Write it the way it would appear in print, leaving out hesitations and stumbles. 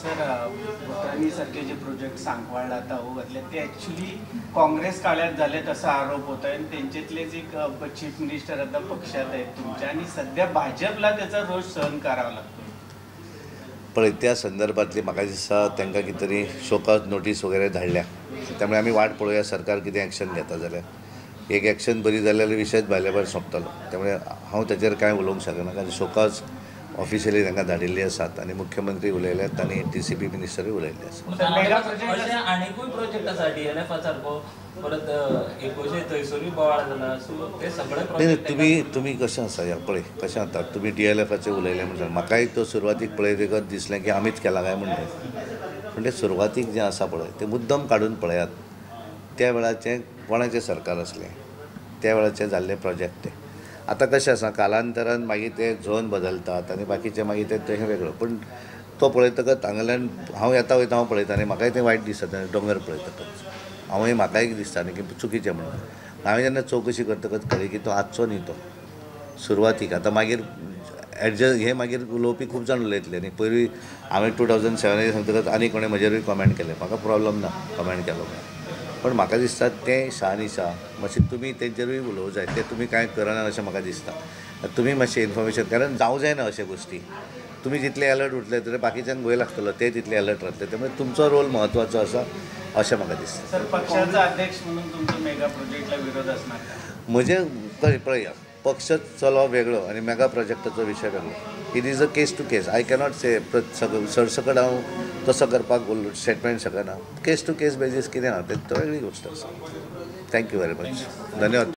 Sir Bhutani सारखे जे project सांगवाळला आता हो घातले ते ॲक्च्युली काँग्रेस काळात झालेत असा आरोप होता आणि त्यांच्यातलेच एक चीफ मिनिस्टर आता पक्षात आहेत तुमच्या आणि सध्या भाजपला त्याचा रोष सहन करावा लागतो. पण त्या संदर्भातली म्हाका दिसता तांकां कितें तरी शोकॉज नोटीस वगैरे धाडल्या, त्यामुळे आमी वाट पळोवया सरकार कितें एक्शन घेता जाल्यार. एक एक्शन बरी जाल्यार विशयच भायल्या भायर सोंपतलो. त्यामुळे हांव ताचेर कांय उलोवंक शकना कारण शोकॉज ऑफिशियली तांकां धाडिल्ली आसात आनी मुख्यमंत्री उलयल्यात आनी TCP मिनिस्टरूय उलयल्ले आसात. आनीकूय प्रोजेक्ट आसा DLF सारको परत 19 थंयसरूय बोवाळ जाला सो ते सगळे तुम्ही कशें आसा ह्या पळय कशें जाता तुमी DLFाचेर उलयले म्हणटा म्हाकाय तो सुरवातीक पळयतकच दिसलें की आमीच केला काय म्हणलें. पूण तें सुरवातीक जें आसा पळय तें मुद्दम काडून पळयात. त्या वेळाचें कोणाचें सरकार असलें त्या वेळाचें जाल्ले प्रोजेक्ट ते. आतां कशें आसा कालांतरान मागीर ते झोन बदलतात आनी बाकीचे मागीर तें वेगळो. पूण तो पळयतकच हांगाल्यान हांव येता वयता हांव पळयता आनी म्हाकाय तें वायट दिसता दोंगर पळयतकच. हांवूय म्हाकाय दिसता न्ही की चुकीचें म्हणून. हांवें जेन्ना चवकशी करतकच कळ्ळी की तो आजचो न्ही तो सुरवातीक. आतां मागीर हें मागीर उलोवपी खूब जाण उलयतले न्ही. पयलीं हांवें 2007 सांगतकच आनी कोणें म्हजेरूय कमेंट केलें. म्हाका प्रॉब्लम ना कमेंट केलो काय. पण म्हाका दिसता तें शहानिशा मातशें तुमी तेंचेरूय उलोवं जाय. तें तुमी कांय करना अशें म्हाका दिसता. तुमी मातशें इन्फॉर्मेशन कारण जावं जायना अशें गोश्टी. तुमी जितले अलर्ट उरतले तरी बाकीच्यांक भंय लागतलो ते तितले अलर्ट रावतले. त्यामुळे तुमचो रोल म्हत्वाचो आसा अशें म्हाका दिसता. सर पक्षाचा अध्यक्ष म्हणून तुमचा मेगा प्रोजेक्टला विरोध असणार का? म्हणजे पळया पक्ष चलो वेगळो आनी मेगा प्रोजेक्टाचो विशय वेगळो. It is a case to case. I cannot say सरसकट हांव तसो करपाक स्टेटमेंट शकना. केस टू केस बेजीस कितें आहा तो वेगळी गोश्ट आसा. Thank you very much. धन्यवाद.